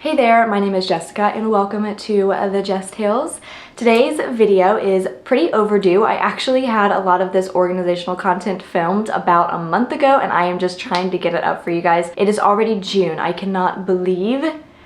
Hey there, my name is Jessica and welcome to the Jess Tales. Today's video is pretty overdue. I actually had a lot of this organizational content filmed about a month ago and I am just trying to get it up for you guys. It is already June. I cannot believe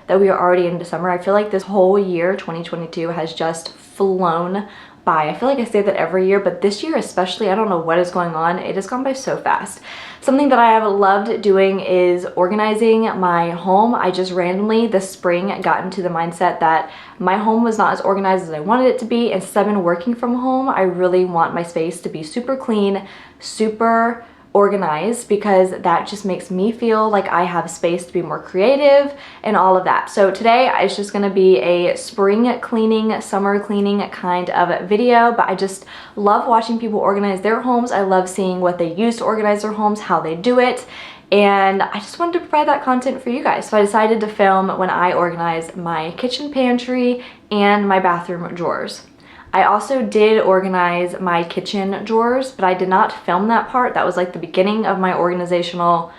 that we are already into summer. I feel like this whole year, 2022, has just flown by. I feel like I say that every year, but this year especially, I don't know what is going on. It has gone by so fast. Something that I have loved doing is organizing my home. I just randomly this spring got into the mindset that my home was not as organized as I wanted it to be. And since I've been working from home, I really want my space to be super clean, super organized, because that just makes me feel like I have space to be more creative and all of that. So today it's just gonna be a spring cleaning, summer cleaning kind of video, but I just love watching people organize their homes. I love seeing what they use to organize their homes, how they do it, and I just wanted to provide that content for you guys. So I decided to film when I organize my kitchen pantry and my bathroom drawers. I also did organize my kitchen drawers, but I did not film that part. That was like the beginning of my organizational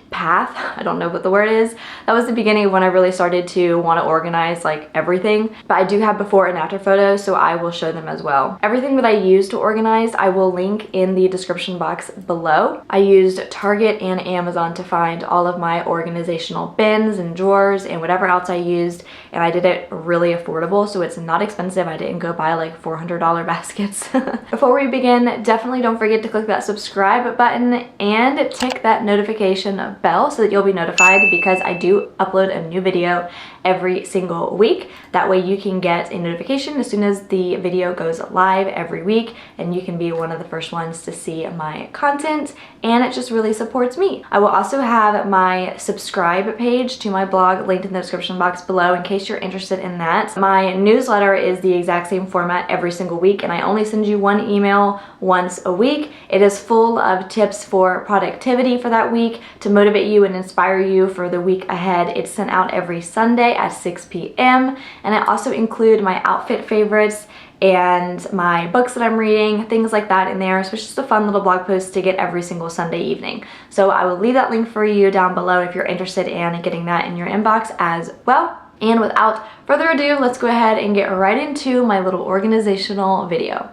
path. I don't know what the word is. That was the beginning of when I really started to want to organize like everything. But I do have before and after photos, so I will show them as well. Everything that I use to organize, I will link in the description box below. I used Target and Amazon to find all of my organizational bins and drawers and whatever else I used, and I did it really affordable, so it's not expensive. I didn't go buy like $400 baskets. Before we begin, definitely don't forget to click that subscribe button and tick that notification bell so that you'll be notified, because I do upload a new video every single week. That way you can get a notification as soon as the video goes live every week, and you can be one of the first ones to see my content, and it just really supports me. I will also have my subscribe page to my blog linked in the description box below in case you're interested in that. My newsletter is the exact same format every single week, and I only send you one email once a week. It is full of tips for productivity for that week to motivate you and inspire you for the week ahead. It's sent out every Sunday at 6 p.m. and I also include my outfit favorites and my books that I'm reading, things like that in there. So it's just a fun little blog post to get every single Sunday evening. So I will leave that link for you down below if you're interested in getting that in your inbox as well. And without further ado, let's go ahead and get right into my little organizational video.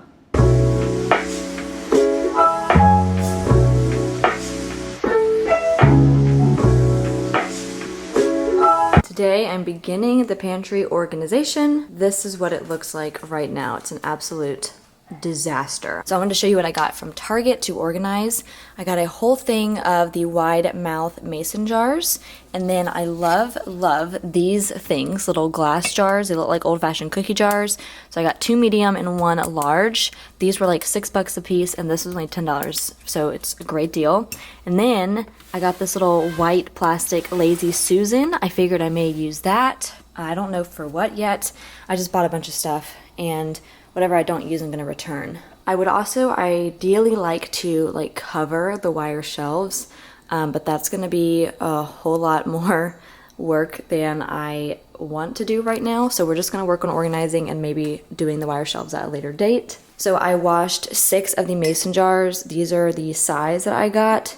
Today I'm beginning the pantry organization. This is what it looks like right now. It's an absolute disaster. So I wanted to show you what I got from Target to organize. I got a whole thing of the wide mouth mason jars, and then I love these things, little glass jars. They look like old-fashioned cookie jars. So I got 2 medium and 1 large. These were like $6 a piece, and this was only $10, so it's a great deal. And then I got this little white plastic Lazy Susan. I figured I may use that. I don't know for what yet. I just bought a bunch of stuff, and whatever I don't use, I'm gonna return. I would also ideally like to cover the wire shelves, but that's gonna be a whole lot more work than I want to do right now. So we're just gonna work on organizing and maybe doing the wire shelves at a later date. So I washed 6 of the mason jars. These are the size that I got.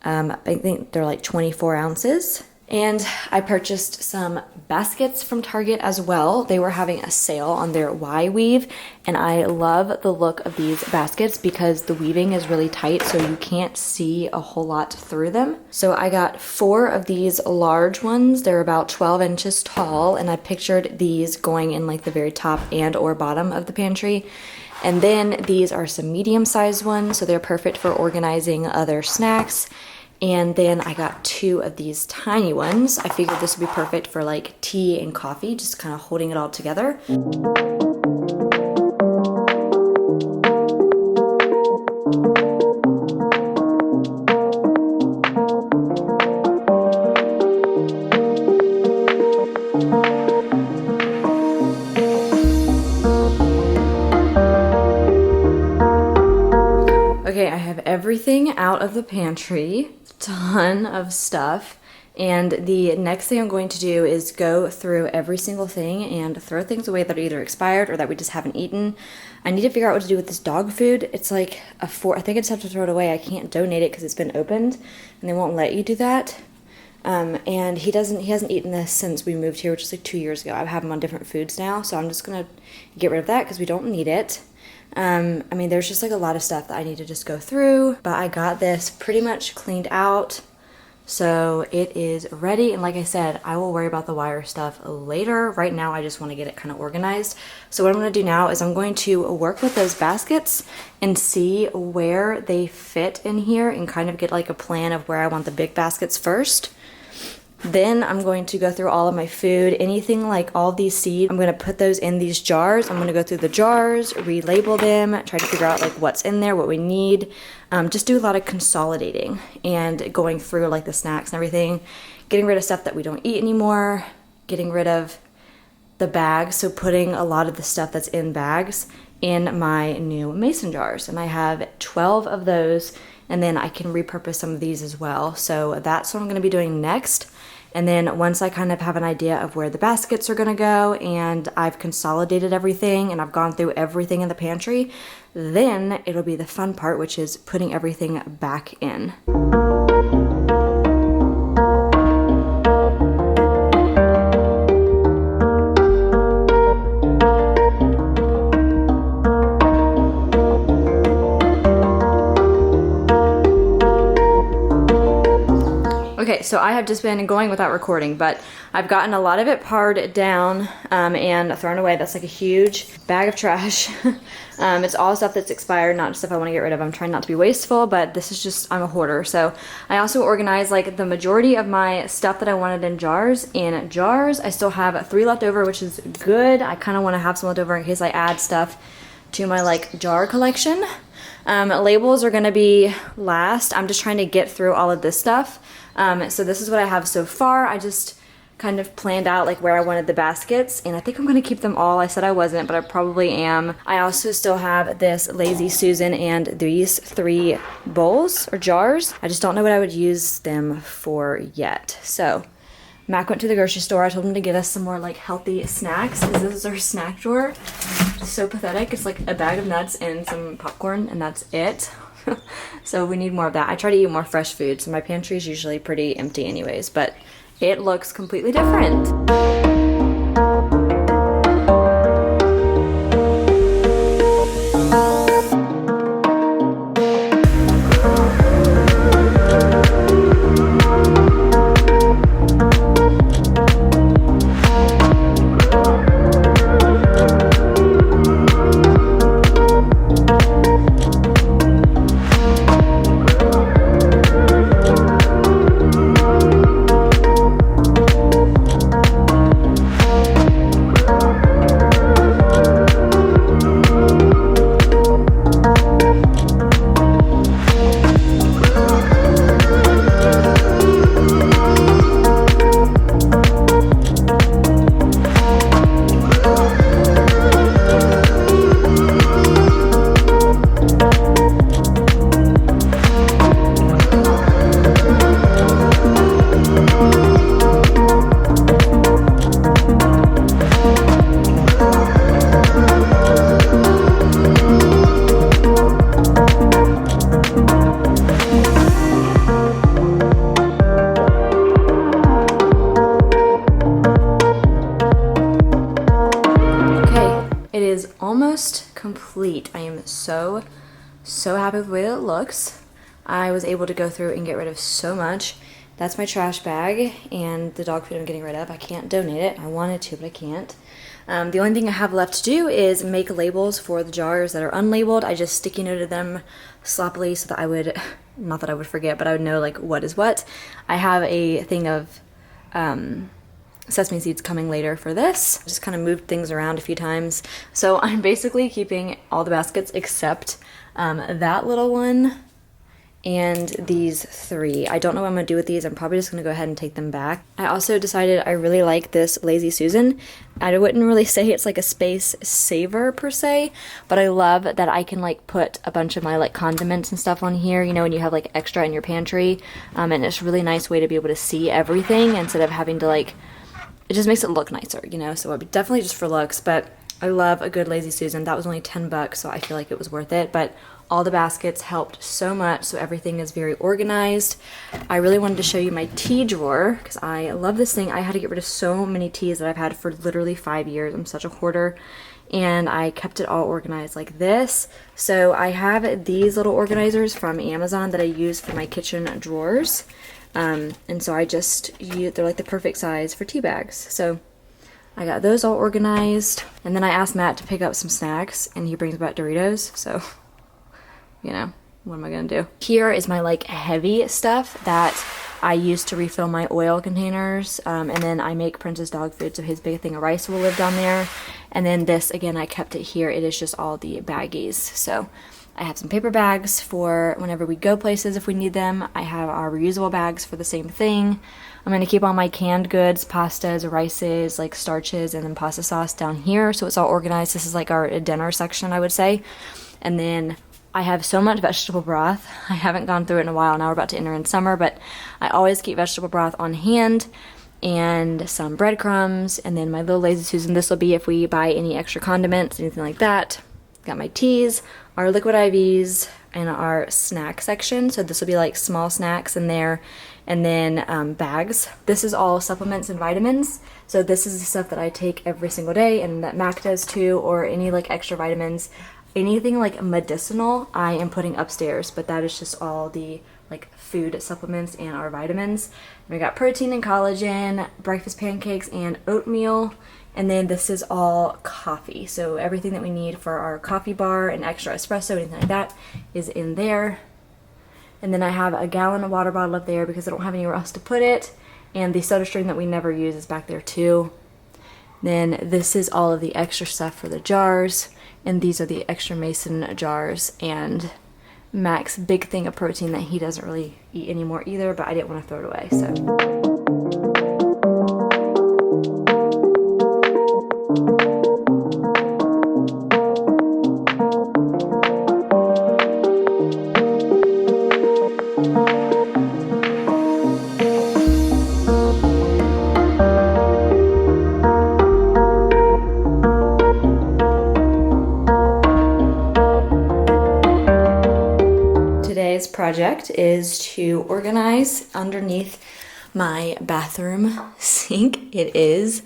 I think they're like 24 ounces. And I purchased some baskets from Target as well. They were having a sale on their Y-weave, and I love the look of these baskets because the weaving is really tight, so you can't see a whole lot through them. So I got 4 of these large ones. They're about 12 inches tall, and I pictured these going in like the very top and or bottom of the pantry. And then these are some medium-sized ones, so they're perfect for organizing other snacks. And then I got 2 of these tiny ones. I figured this would be perfect for like tea and coffee, just kind of holding it all together. Okay, I have everything out of the pantry. Ton of stuff, and the next thing I'm going to do is go through every single thing and throw things away that are either expired or that we just haven't eaten. I need to figure out what to do with this dog food. It's like I think I just have to throw it away. I can't donate it because it's been opened and they won't let you do that. And he hasn't eaten this since we moved here, which is like 2 years ago. I have him on different foods now, so I'm just gonna get rid of that because we don't need it. I mean, there's just like a lot of stuff that I need to just go through, but I got this pretty much cleaned out. So it is ready, and like I said, I will worry about the wire stuff later. Right now, I just want to get it kind of organized. So what I'm going to do now is I'm going to work with those baskets and see where they fit in here and kind of get like a plan of where I want the big baskets first. Then I'm going to go through all of my food, anything like all these seeds, I'm going to put those in these jars. I'm going to go through the jars, relabel them, try to figure out like what's in there, what we need. Just do a lot of consolidating and going through like the snacks and everything, getting rid of stuff that we don't eat anymore, getting rid of the bags. So putting a lot of the stuff that's in bags in my new mason jars. And I have 12 of those, and then I can repurpose some of these as well. So that's what I'm going to be doing next. And then once I kind of have an idea of where the baskets are gonna go and I've consolidated everything and I've gone through everything in the pantry, then it'll be the fun part, which is putting everything back in. Okay, so I have just been going without recording, but I've gotten a lot of it pared down and thrown away. That's like a huge bag of trash. It's all stuff that's expired, not stuff I want to get rid of. I'm trying not to be wasteful, but this is just, I'm a hoarder. So I also organized like the majority of my stuff that I wanted in jars. I still have 3 left over, which is good. I kind of want to have some left over in case I add stuff to my like jar collection. Labels are going to be last. I'm just trying to get through all of this stuff. So this is what I have so far. I just kind of planned out like where I wanted the baskets, and I think I'm going to keep them all. I said I wasn't, but I probably am. I also still have this Lazy Susan and these 3 bowls or jars. I just don't know what I would use them for yet. So Mac went to the grocery store. I told him to get us some more like healthy snacks because this is our snack drawer. It's so pathetic. It's like a bag of nuts and some popcorn, and that's it. So we need more of that. I try to eat more fresh food, so my pantry is usually pretty empty anyways, but it looks completely different. Almost complete. I am so happy with the way that it looks. I was able to go through and get rid of so much. That's my trash bag and the dog food I'm getting rid of. I can't donate it. I wanted to, but I can't. The only thing I have left to do is make labels for the jars that are unlabeled. I just sticky noted them sloppily so that I would, not that I would forget, but I would know like what is what. I have a thing of sesame seeds coming later for this. Just kind of moved things around a few times. So I'm basically keeping all the baskets except that little one and these 3. I don't know what I'm gonna do with these. I'm probably just gonna go ahead and take them back. I also decided I really like this Lazy Susan. I wouldn't really say it's like a space saver per se, but I love that I can like put a bunch of my like condiments and stuff on here, you know, when you have like extra in your pantry. And it's a really nice way to be able to see everything instead of having to like, it just makes it look nicer, you know, so it'd be definitely just for looks, but I love a good Lazy Susan. That was only $10, so I feel like it was worth it, but All the baskets helped so much, so everything is very organized. I really wanted to show you my tea drawer because I love this thing. I had to get rid of so many teas that I've had for literally 5 years. I'm such a hoarder. And I kept it all organized like this. So I have these little organizers from Amazon that I use for my kitchen drawers. And so I just use, they're like the perfect size for tea bags. So I got those all organized. And then I asked Matt to pick up some snacks and he brings back Doritos. So, you know, what am I gonna do? Here is my like heavy stuff that I use to refill my oil containers. And then I make Prince's dog food, so his big thing of rice will live down there. And then this, again, I kept it here. It is just all the baggies. So I have some paper bags for whenever we go places if we need them. I have our reusable bags for the same thing. I'm going to keep all my canned goods, pastas, rices, like starches, and then pasta sauce down here. So it's all organized. This is like our dinner section, I would say. And then I have so much vegetable broth. I haven't gone through it in a while. Now we're about to enter in summer, but I always keep vegetable broth on hand. And some breadcrumbs, and then my little Lazy Susan. This will be if we buy any extra condiments, anything like that. Got my teas, our liquid IVs, and our snack section. So this will be like small snacks in there, and then bags. This is all supplements and vitamins. So this is the stuff that I take every single day, and that Mac does too, or any like extra vitamins. Anything like medicinal, I am putting upstairs, but that is just all the like food supplements and our vitamins. And we got protein and collagen, breakfast pancakes and oatmeal, and then this is all coffee. So everything that we need for our coffee bar and extra espresso, anything like that, is in there. And then I have a gallon of water bottle up there because I don't have anywhere else to put it. And the soda stream that we never use is back there too. Then this is all of the extra stuff for the jars, and these are the extra mason jars, and Mac's big thing of protein that he doesn't really eat anymore either, but I didn't want to throw it away, so. Today's project is to organize underneath my bathroom sink. It is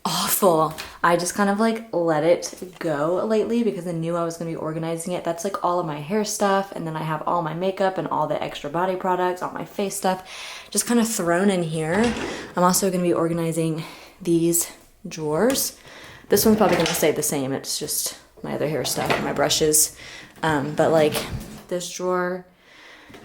awful. I just kind of like let it go lately because I knew I was going to be organizing it. That's like all of my hair stuff, and then I have all my makeup and all the extra body products, all my face stuff just kind of thrown in here. I'm also going to be organizing these drawers. This one's probably going to stay the same. It's just my other hair stuff and my brushes. But like this drawer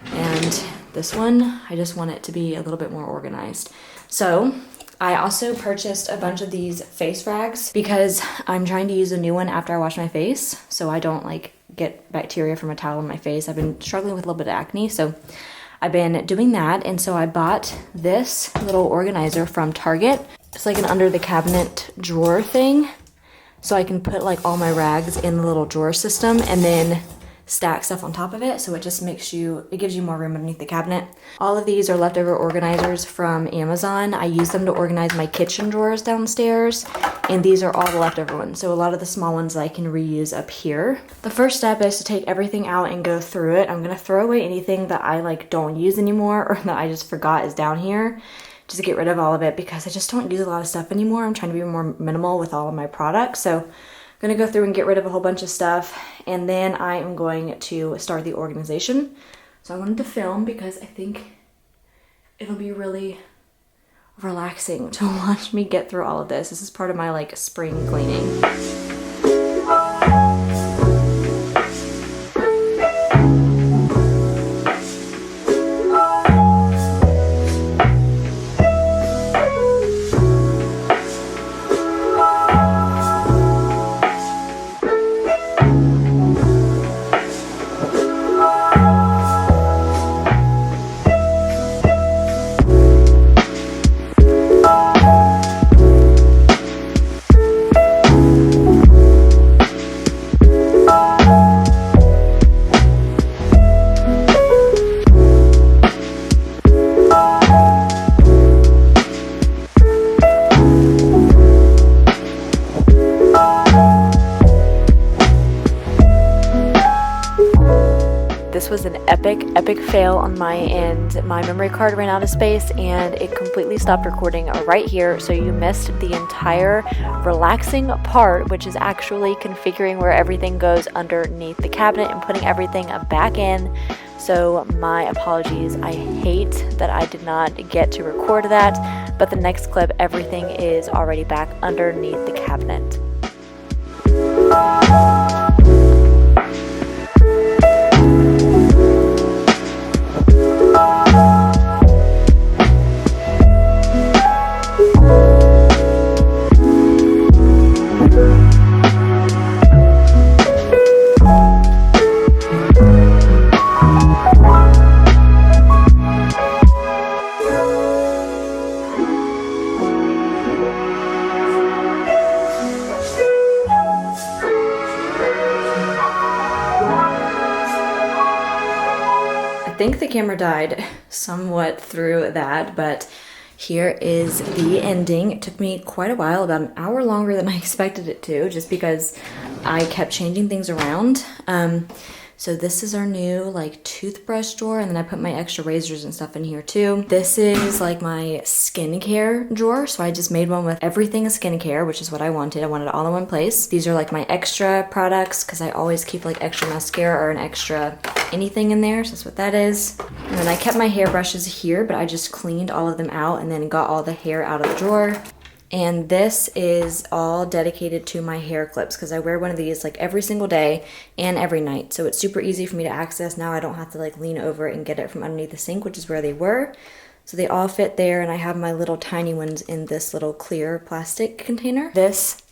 and this one, I just want it to be a little bit more organized. So I also purchased a bunch of these face rags because I'm trying to use a new one after I wash my face so I don't like get bacteria from a towel on my face. I've been struggling with a little bit of acne, so I've been doing that. And so I bought this little organizer from Target. It's like an under the cabinet drawer thing, so I can put like all my rags in the little drawer system and then stack stuff on top of it, so it just makes you, it gives you more room underneath the cabinet. All of these are leftover organizers from Amazon. I use them to organize my kitchen drawers downstairs, and these are all the leftover ones. So a lot of the small ones I can reuse up here. The first step is to take everything out and go through it. I'm gonna throw away anything that I like don't use anymore or that I just forgot is down here, just to get rid of all of it because I just don't use a lot of stuff anymore. I'm trying to be more minimal with all of my products. So I'm gonna go through and get rid of a whole bunch of stuff, and then I am going to start the organization. So I wanted to film because I think it'll be really relaxing to watch me get through all of this. This is part of my like spring cleaning. this was an epic fail on my end. My memory card ran out of space and it completely stopped recording right here. So you missed the entire relaxing part, which is actually configuring where everything goes underneath the cabinet and putting everything back in. So my apologies. I hate that I did not get to record that, but the next clip, everything is already back underneath the cabinet. I think the camera died somewhat through that, but here is the ending. It took me quite a while, about an hour longer than I expected it to, just because I kept changing things around. So this is our new like toothbrush drawer, and then I put my extra razors and stuff in here too. This is like my skincare drawer, so I just made one with everything skincare, which is what I wanted. I wanted it all in one place. These are like my extra products because I always keep like extra mascara or an extra anything in there, so that's what that is. And then I kept my hairbrushes here, but I just cleaned all of them out and then got all the hair out of the drawer. And this is all dedicated to my hair clips because I wear one of these like every single day and every night. So it's super easy for me to access now. I don't have to like lean over and get it from underneath the sink, which is where they were. So they all fit there, and I have my little tiny ones in this little clear plastic container. This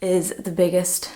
is the biggest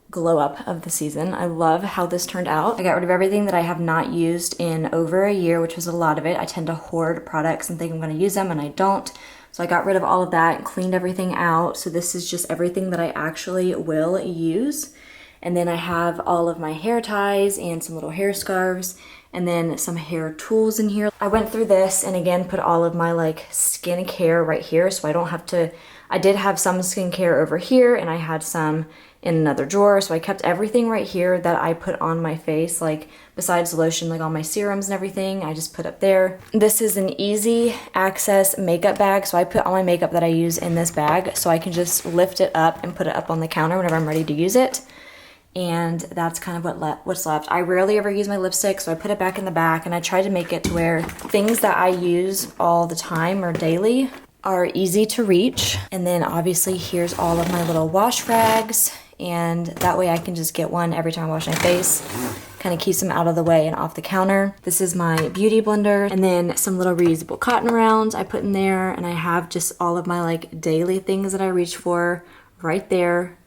glow up of the season. I love how this turned out. I got rid of everything that I have not used in over a year, which was a lot of it. I tend to hoard products and think I'm going to use them, and I don't. So I got rid of all of that and cleaned everything out. So this is just everything that I actually will use. And then I have all of my hair ties and some little hair scarves and then some hair tools in here. I went through this and again put all of my like skincare right here, so I don't have to. I did have some skincare over here and I had some in another drawer, so I kept everything right here that I put on my face, like besides lotion, like all my serums and everything, I just put up there. This is an easy access makeup bag, so I put all my makeup that I use in this bag so I can just lift it up and put it up on the counter whenever I'm ready to use it. And that's kind of what's left. I rarely ever use my lipstick, so I put it back in the back, and I try to make it to where things that I use all the time or daily are easy to reach. And then obviously here's all of my little wash rags, and that way I can just get one every time I wash my face. Kind of keeps them out of the way and off the counter. This is my beauty blender, and then some little reusable cotton rounds I put in there, and I have just all of my like daily things that I reach for right there.